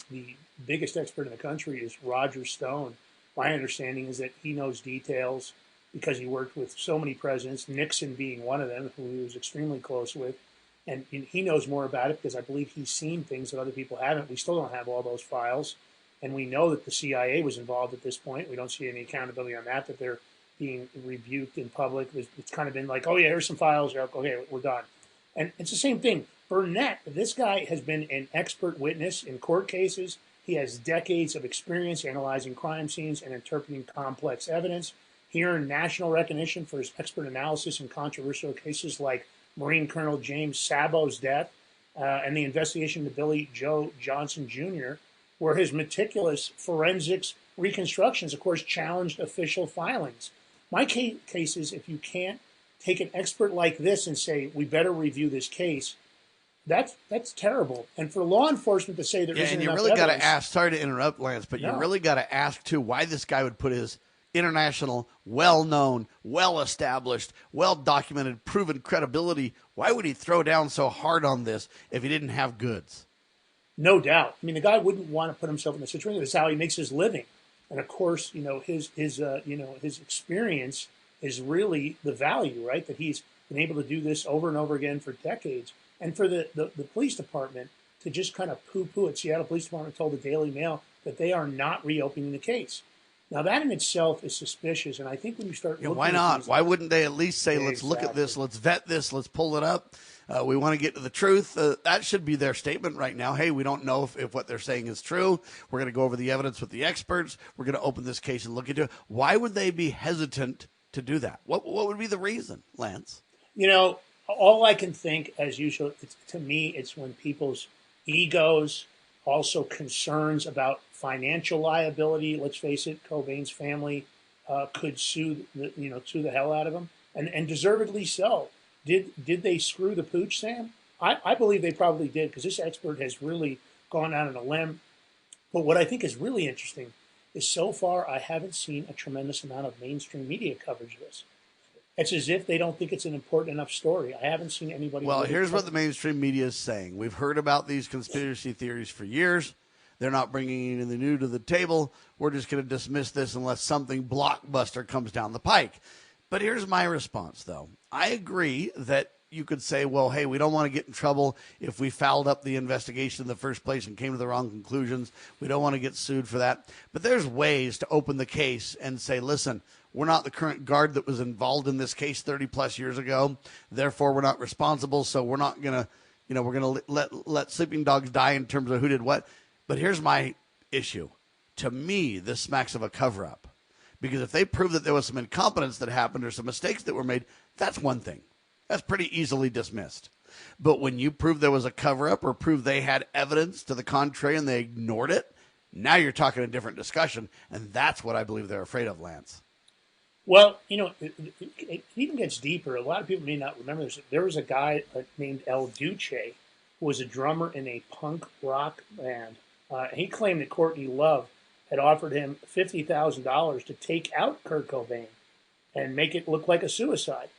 biggest expert in the country is Roger Stone. My understanding is that he knows details because he worked with so many presidents, Nixon being one of them, who he was extremely close with. And he knows more about it because I believe he's seen things that other people haven't. We still don't have all those files. And we know that the CIA was involved at this point. We don't see any accountability on that they're being rebuked in public. It's kind of been like, oh, yeah, here's some files. Okay, we're done. And it's the same thing. Burnett, this guy has been an expert witness in court cases. He has decades of experience analyzing crime scenes and interpreting complex evidence. He earned national recognition for his expert analysis in controversial cases like Marine Colonel James Sabo's death and the investigation into Billy Joe Johnson Jr., where his meticulous forensics reconstructions, of course, challenged official filings. My case is, if you can't take an expert like this and say, we better review this case, that's terrible. And for law enforcement to say there isn't enough evidence. And you really got to ask, sorry to interrupt, Lance, but you really got to ask, too, why this guy would put his international, well-known, well-established, well-documented, proven credibility. Why would he throw down so hard on this if he didn't have goods? No doubt. I mean, the guy wouldn't want to put himself in a situation. That's how he makes his living. And of course, his experience is really the value, right? That he's been able to do this over and over again for decades. And for the police department to just kind of poo-poo it. Seattle Police Department told the Daily Mail that they are not reopening the case. Now, that in itself is suspicious, and I think when you start looking why not? Why wouldn't they at least say, let's look at this, let's vet this, let's pull it up. We want to get to the truth. That should be their statement right now. Hey, we don't know if what they're saying is true. We're going to go over the evidence with the experts. We're going to open this case and look into it. Why would they be hesitant to do that? What would be the reason, Lance? All I can think, as usual, to me, it's when people's egos, also concerns about financial liability. Let's face it, Cobain's family could sue the hell out of him, and deservedly so. Did they screw the pooch, Sam? I believe they probably did, because this expert has really gone out on a limb. But what I think is really interesting is so far I haven't seen a tremendous amount of mainstream media coverage of this. It's as if they don't think it's an important enough story. I haven't seen anybody. Well, here's what the mainstream media is saying. We've heard about these conspiracy theories for years. They're not bringing anything new to the table. We're just going to dismiss this unless something blockbuster comes down the pike. But here's my response, though. I agree that you could say, well, hey, we don't want to get in trouble if we fouled up the investigation in the first place and came to the wrong conclusions. We don't want to get sued for that. But there's ways to open the case and say, listen, we're not the current guard that was involved in this case 30 plus years ago. Therefore, we're not responsible. So we're not going to, we're going to let sleeping dogs die in terms of who did what. But here's my issue. To me, this smacks of a cover-up. Because if they prove that there was some incompetence that happened or some mistakes that were made, that's one thing. That's pretty easily dismissed. But when you prove there was a cover-up or prove they had evidence to the contrary and they ignored it, now you're talking a different discussion, and that's what I believe they're afraid of, Lance. Well, it even gets deeper. A lot of people may not remember this. There was a guy named El Duce who was a drummer in a punk rock band. He claimed that Courtney Love had offered him $50,000 to take out Kurt Cobain and make it look like a suicide.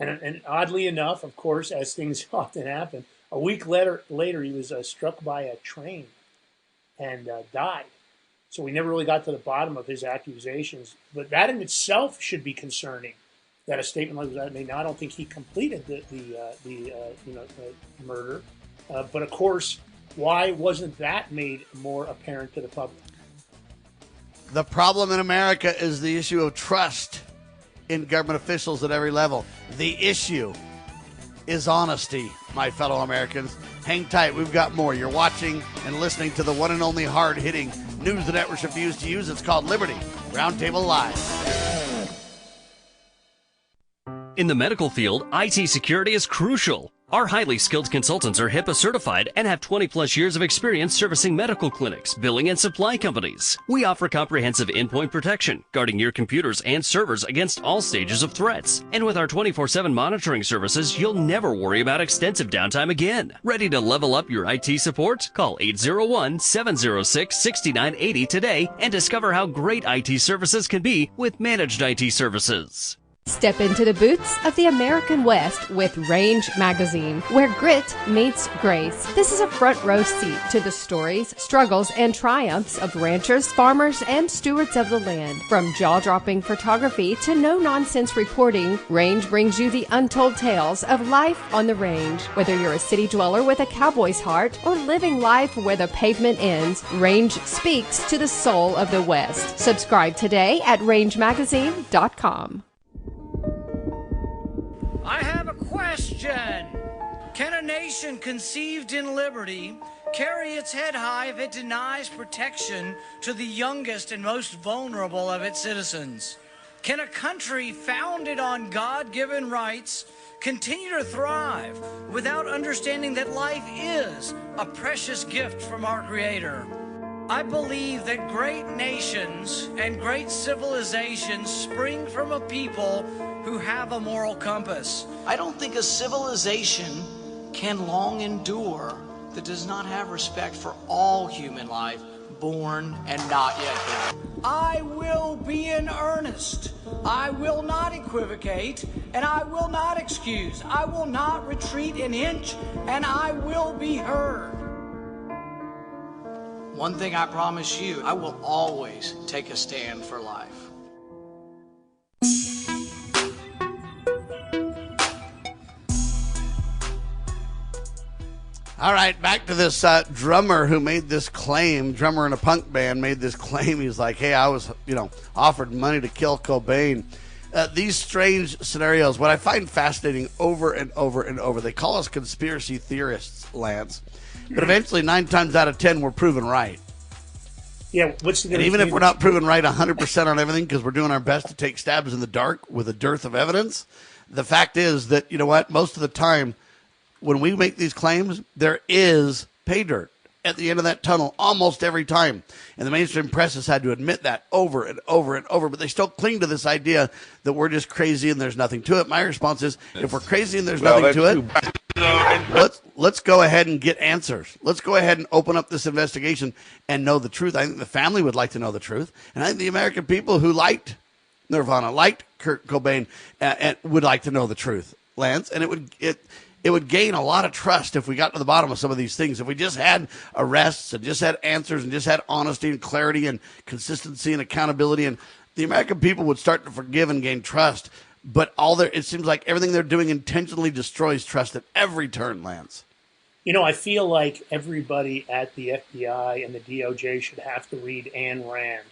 And oddly enough, of course, as things often happen, a week later he was struck by a train and died. So we never really got to the bottom of his accusations. But that in itself should be concerning, that a statement like that. I mean, I don't think he completed the murder. But of course, why wasn't that made more apparent to the public? The problem in America is the issue of trust in government officials at every level. The issue is honesty, my fellow Americans. Hang tight. We've got more. You're watching and listening to the one and only hard-hitting news the networks refuse to use. It's called Liberty Roundtable Live. In the medical field, IT security is crucial. Our highly skilled consultants are HIPAA certified and have 20-plus years of experience servicing medical clinics, billing, and supply companies. We offer comprehensive endpoint protection, guarding your computers and servers against all stages of threats. And with our 24/7 monitoring services, you'll never worry about extensive downtime again. Ready to level up your IT support? Call 801-706-6980 today and discover how great IT services can be with managed IT services. Step into the boots of the American West with Range Magazine, where grit meets grace. This is a front row seat to the stories, struggles, and triumphs of ranchers, farmers, and stewards of the land. From jaw-dropping photography to no-nonsense reporting, Range brings you the untold tales of life on the range. Whether you're a city dweller with a cowboy's heart or living life where the pavement ends, Range speaks to the soul of the West. Subscribe today at rangemagazine.com. I have a question. Can a nation conceived in liberty carry its head high if it denies protection to the youngest and most vulnerable of its citizens? Can a country founded on God-given rights continue to thrive without understanding that life is a precious gift from our Creator? I believe that great nations and great civilizations spring from a people who have a moral compass. I don't think a civilization can long endure that does not have respect for all human life, born and not yet born. I will be in earnest. I will not equivocate, and I will not excuse. I will not retreat an inch, and I will be heard. One thing I promise you, I will always take a stand for life. All right, back to this drummer who made this claim. Drummer in a punk band made this claim. He's like, hey, I was, offered money to kill Cobain. These strange scenarios, what I find fascinating over and over and over, they call us conspiracy theorists, Lance. But eventually, 9 times out of 10, we're proven right. Yeah, and even if we're not proven right 100% on everything because we're doing our best to take stabs in the dark with a dearth of evidence, the fact is that, you know what, most of the time, when we make these claims, there is pay dirt at the end of that tunnel almost every time. And the mainstream press has had to admit that over and over and over, but they still cling to this idea that we're just crazy and there's nothing to it. My response is, if we're crazy and there's nothing to it, let's go ahead and get answers. Let's go ahead and open up this investigation and know the truth. I think the family would like to know the truth. And I think the American people who liked Nirvana, liked Kurt Cobain, and would like to know the truth, Lance. And it would gain a lot of trust if we got to the bottom of some of these things. If we just had arrests and just had answers and just had honesty and clarity and consistency and accountability, and the American people would start to forgive and gain trust. But it seems like everything they're doing intentionally destroys trust at every turn, Lance. I feel like everybody at the FBI and the DOJ should have to read Ayn Rand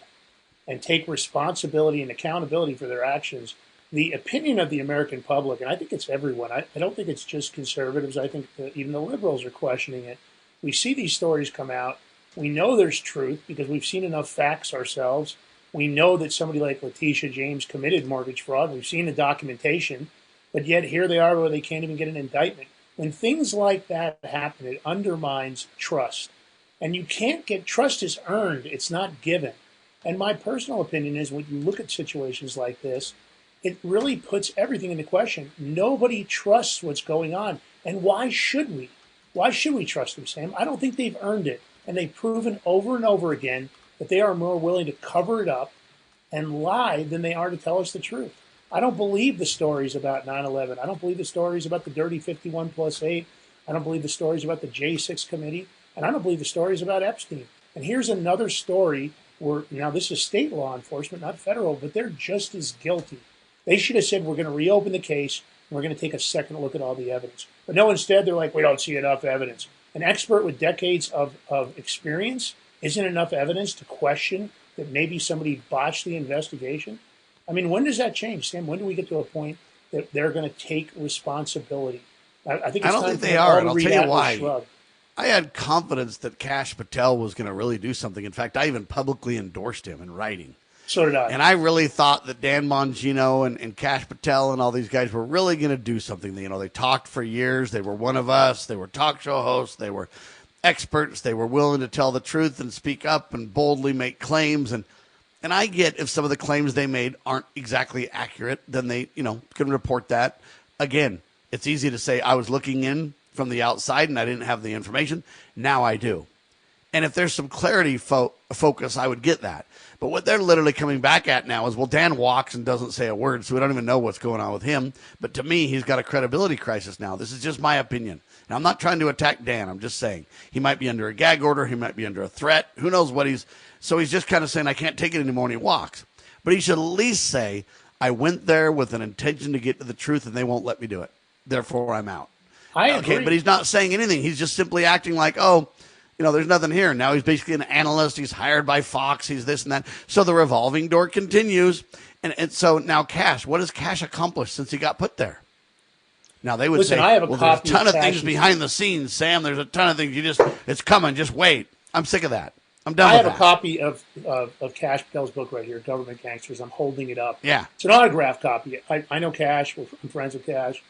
and take responsibility and accountability for their actions. The opinion of the American public, and I think it's everyone, I don't think it's just conservatives, I think even the liberals are questioning it. We see these stories come out, We know there's truth because we've seen enough facts ourselves. We know that somebody like Letitia James committed mortgage fraud. We've seen the documentation, but yet here they are where they can't even get an indictment. When things like that happen, it undermines trust. And you can't get trust is earned. It's not given. And my personal opinion is when you look at situations like this, it really puts everything into question. Nobody trusts what's going on. And why should we? Why should we trust them, Sam? I don't think they've earned it. And they've proven over and over again that they are more willing to cover it up and lie than they are to tell us the truth. I don't believe the stories about 9/11. I don't believe the stories about the dirty 51+8. I don't believe the stories about the J6 committee. And I don't believe the stories about Epstein. And here's another story where, now this is state law enforcement, not federal, but they're just as guilty. They should have said, we're going to reopen the case, and we're going to take a second look at all the evidence. But no, instead they're like, we don't see enough evidence. An expert with decades of experience isn't enough evidence to question that maybe somebody botched the investigation? I mean, when does that change, Sam? When do we get to a point that they're going to take responsibility? I think it's I don't time think for they them are, all and to I'll read tell you Atlas why. Shrugged. I had confidence that Kash Patel was going to really do something. In fact, I even publicly endorsed him in writing. So did I. And I really thought that Dan Bongino and Kash Patel and all these guys were really going to do something. You know, they talked for years. They were one of us. They were talk show hosts. They were experts. They were willing to tell the truth and speak up and boldly make claims. And I get if some of the claims they made aren't exactly accurate, then they, can report that. Again, it's easy to say I was looking in from the outside and I didn't have the information. Now I do. And if there's some clarity focus, I would get that. But what they're literally coming back at now is, well, Dan walks and doesn't say a word, so we don't even know what's going on with him. But to me, he's got a credibility crisis now. This is just my opinion. And I'm not trying to attack Dan. I'm just saying he might be under a gag order. He might be under a threat. Who knows what so he's just kind of saying, I can't take it anymore, and he walks. But he should at least say, I went there with an intention to get to the truth, and they won't let me do it. Therefore, I'm out. I agree. Okay, but he's not saying anything. He's just simply acting like, there's nothing here. Now he's basically an analyst. He's hired by Fox. He's this and that. So the revolving door continues. And so now Kash, what has Kash accomplished since he got put there? Now they would say, I have a there's a copy ton of of things Kash's- behind the scenes, Sam. There's a ton of things. It's coming. Just wait. I'm sick of that. I'm done I with have that. a copy of Kash Patel's book right here, Government Gangsters. I'm holding it up. Yeah. It's an autographed copy. I know Kash. I'm friends with Kash.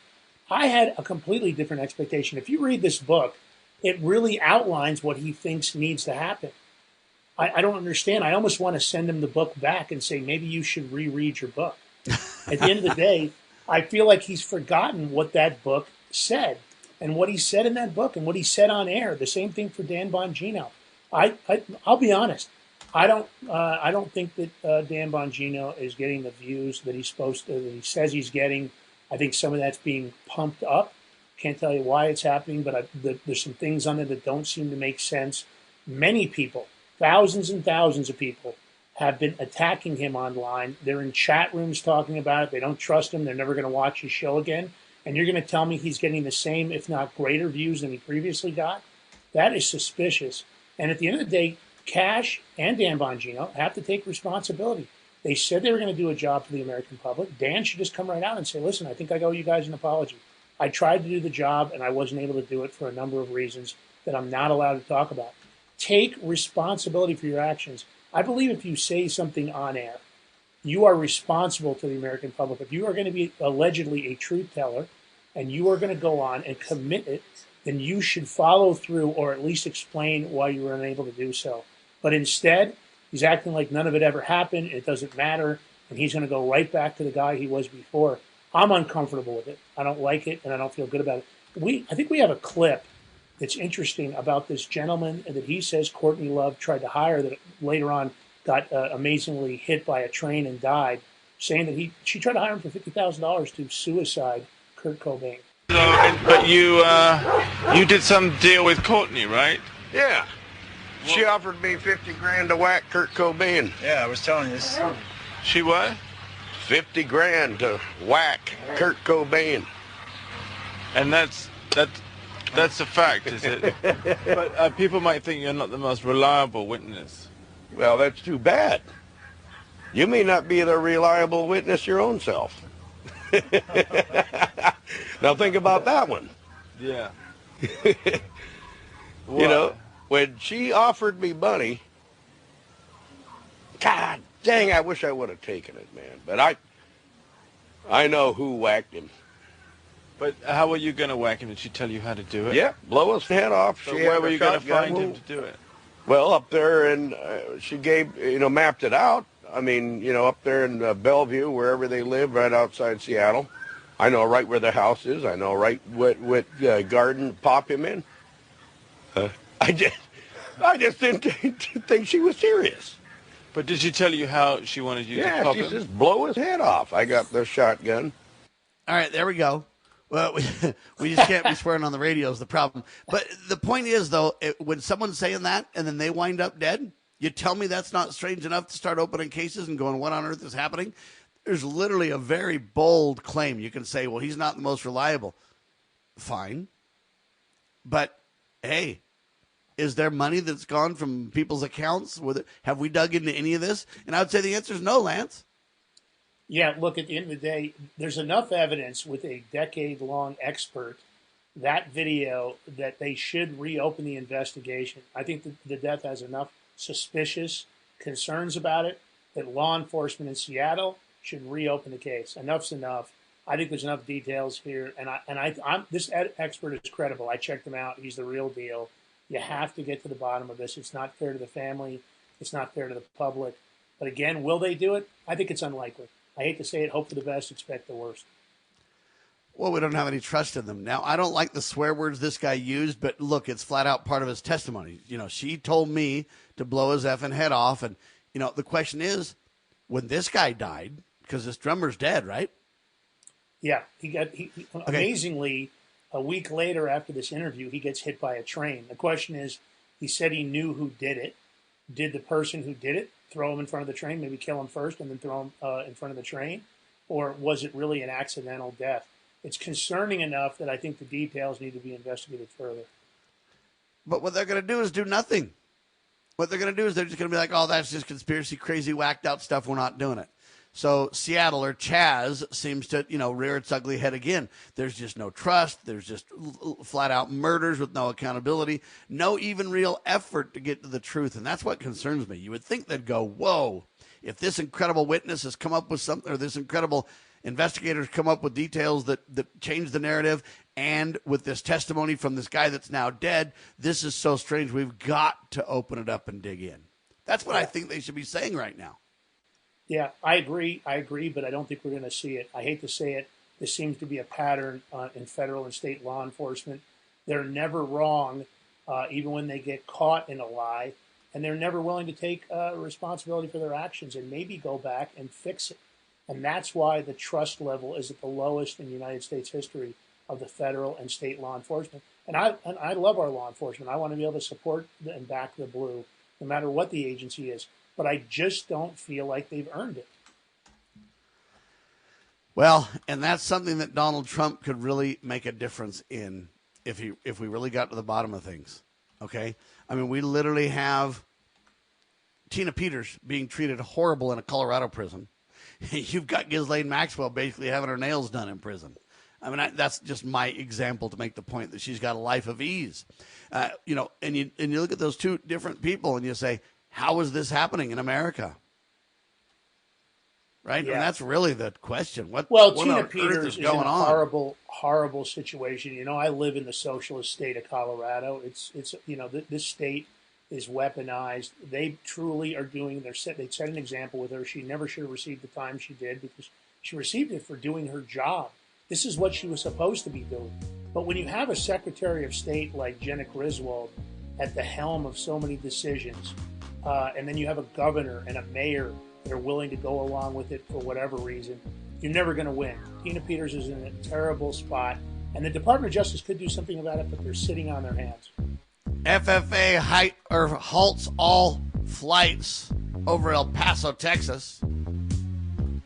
I had a completely different expectation. If you read this book, it really outlines what he thinks needs to happen. I don't understand. I almost want to send him the book back and say, maybe you should reread your book. At the end of the day, I feel like he's forgotten what that book said and what he said in that book and what he said on air. The same thing for Dan Bongino. I'll be honest. I don't think that Dan Bongino is getting the views that he's supposed to, that he says he's getting. I think some of that's being pumped up. Can't tell you why it's happening, but there's some things on it that don't seem to make sense. Many people, thousands and thousands of people, have been attacking him online. They're in chat rooms talking about it. They don't trust him. They're never going to watch his show again. And you're going to tell me he's getting the same, if not greater, views than he previously got? That is suspicious. And at the end of the day, Kash and Dan Bongino have to take responsibility. They said they were going to do a job for the American public. Dan should just come right out and say, listen, I think I owe you guys an apology. I tried to do the job, and I wasn't able to do it for a number of reasons that I'm not allowed to talk about. Take responsibility for your actions. I believe if you say something on air, you are responsible to the American public. If you are going to be allegedly a truth teller and you are going to go on and commit it, then you should follow through or at least explain why you were unable to do so. But instead, he's acting like none of it ever happened. It doesn't matter. And he's going to go right back to the guy he was before. I'm uncomfortable with it. I don't like it, and I don't feel good about it. I think we have a clip that's interesting about this gentleman that he says Courtney Love tried to hire that later on got amazingly hit by a train and died, saying that she tried to hire him for $50,000 to suicide Kurt Cobain. But you did some deal with Courtney, right? Yeah. She offered me $50,000 to whack Kurt Cobain. Yeah, I was telling you this. She what? $50,000 to whack Kurt Cobain. And that's a fact, is it? But people might think you're not the most reliable witness. Well, that's too bad. You may not be the reliable witness your own self. Now think about that one. Yeah. You know, when she offered me money, God dang, I wish I would have taken it, man. But I know who whacked him. But how were you going to whack him? Did she tell you how to do it? Yeah, blow his head off. So where were you going to find him to do it? Well, up there, and she gave, mapped it out. I mean, up there in Bellevue, wherever they live, right outside Seattle. I know right where their house is. I know right what garden to pop him in. I just didn't think she was serious. But did she tell you how she wanted you to pop him? Yeah, she says, blow his head off. I got the shotgun. All right, there we go. Well, we just can't be swearing on the radio is the problem. But the point is, though, when someone's saying that and then they wind up dead, you tell me that's not strange enough to start opening cases and going, what on earth is happening? There's literally a very bold claim. You can say, well, he's not the most reliable. Fine. But, hey, is there money that's gone from people's accounts? Have we dug into any of this? And I would say the answer is no, Lance. Yeah, look, at the end of the day, there's enough evidence with a decade-long expert, that video, that they should reopen the investigation. I think the death has enough suspicious concerns about it that law enforcement in Seattle should reopen the case. Enough's enough. I think there's enough details here, and I'm this expert is credible. I checked him out. He's the real deal. You have to get to the bottom of this. It's not fair to the family. It's not fair to the public. But again, will they do it? I think it's unlikely. I hate to say it, hope for the best, expect the worst. Well, we don't have any trust in them. Now, I don't like the swear words this guy used, but look, it's flat out part of his testimony. She told me to blow his effing head off. And, the question is, when this guy died, because this drummer's dead, right? Yeah, amazingly, a week later after this interview, he gets hit by a train. The question is, he said he knew who did it. Did the person who did it throw him in front of the train, maybe kill him first and then throw him in front of the train? Or was it really an accidental death? It's concerning enough that I think the details need to be investigated further. But what they're going to do is do nothing. What they're going to do is they're just going to be like, oh, that's just conspiracy, crazy, whacked out stuff. We're not doing it. So Seattle, or Chaz, seems to, rear its ugly head again. There's just no trust. There's just flat out murders with no accountability, no even real effort to get to the truth. And that's what concerns me. You would think they'd go, whoa, if this incredible witness has come up with something, or this incredible investigators come up with details that change the narrative, and with this testimony from this guy that's now dead, this is so strange. We've got to open it up and dig in. That's what I think they should be saying right now. Yeah, I agree, but I don't think we're going to see it. I hate to say it. This seems to be a pattern in federal and state law enforcement. They're never wrong, even when they get caught in a lie, and they're never willing to take responsibility for their actions and maybe go back and fix it. And that's why the trust level is at the lowest in United States history of the federal and state law enforcement. And I love our law enforcement. I want to be able to support and back the blue, no matter what the agency is. But I just don't feel like they've earned it. Well, and that's something that Donald Trump could really make a difference in if we really got to the bottom of things. Okay? I mean, we literally have Tina Peters being treated horrible in a Colorado prison. You've got Ghislaine Maxwell basically having her nails done in prison. I mean, that's just my example to make the point that she's got a life of ease. And you look at those two different people and you say, how is this happening in America? Right? Yeah. And that's really the question. What Tina Peters is in a horrible, horrible situation. I live in the socialist state of Colorado. It's this state is weaponized. They truly are doing they set an example with her. She never should have received the time she did because she received it for doing her job. This is what she was supposed to be doing. But when you have a Secretary of State like Jenna Griswold at the helm of so many decisions, and then you have a governor and a mayor that are willing to go along with it for whatever reason, you're never going to win. Tina Peters is in a terrible spot, and the Department of Justice could do something about it, but they're sitting on their hands. FFA halts all flights over El Paso, Texas.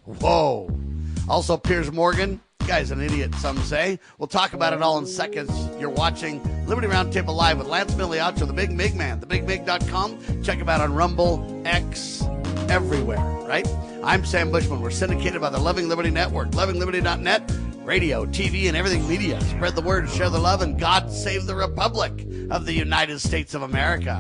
Whoa. Also, Piers Morgan. Guy's an idiot, some say. We'll talk about it all in seconds. You're watching Liberty Roundtable Live with Lance Migliaccio, the Big Mig Man, thebigmig.com. Check him out on Rumble, X, everywhere, right? I'm Sam Bushman. We're syndicated by the Loving Liberty Network, lovingliberty.net, radio, TV, and everything media. Spread the word, share the love, and God save the Republic. of the United States of America.